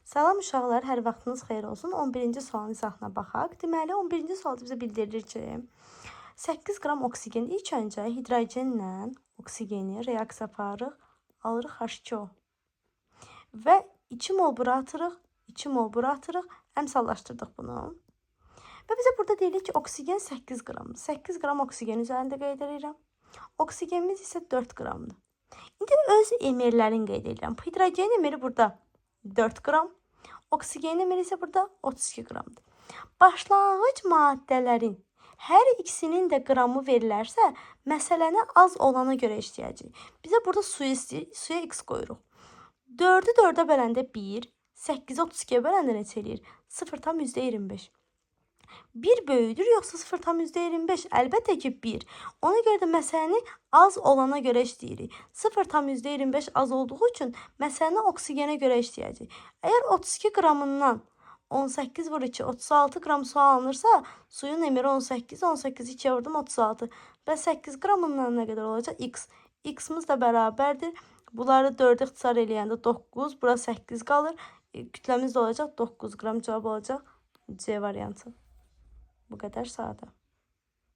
Salam uşaqlar, hər vaxtınız xeyir olsun. 11-ci sualın izahına baxaq. Deməli, 11-ci sualda bizə bildirilir ki, 8 qram oksigen ilk öncə hidrogenlə oksigeni reaksiya aparırıq, alırıq H2O. Və 2 mol bura atırıq, 2 mol bura atırıq, əmsallaşdırdıq bunu. Və bizə burada deyilir ki, oksigen 8 qramdır. 8 qram oksigen üzərində qeyd edirəm. Oksigenimiz isə 4 qramdır. İndi öz emerlərini qeyd edirəm. Hidrogen emeri burada 4 qram, oksigen emeri isə burada 32 qramdır. Başlanğıc maddələrin hər ikisinin də qramı verilərsə, məsələni az olana görə işləyəcəyik. Bizə burada suya istəyirik, suya x qoyuruq. 4-ü 4-ə böləndə 1, 8-i 32-yə böləndə neçə eləyir? 0,25. 1 böyüdür yoxsa 0,25? Əlbəttə ki 1. Ona görə də məsələni az olana görə işləyirik. 0,25 az olduğu üçün məsələni oksigenə görə işləyəcək. Əgər 32 qramından 18 vur 2, 36 qram su alınırsa, suyun emeri 18, 18-i 2-yə vurdum 36. Və 8 qramından nə qədər olacaq? X. X-imiz də bərabərdir. Bunları 4 ixtisar eləyəndə 9, bura 8 qalır. Kütləmiz də olacaq 9 qram, cavab olacaq C variantı. Bu qədər sadə.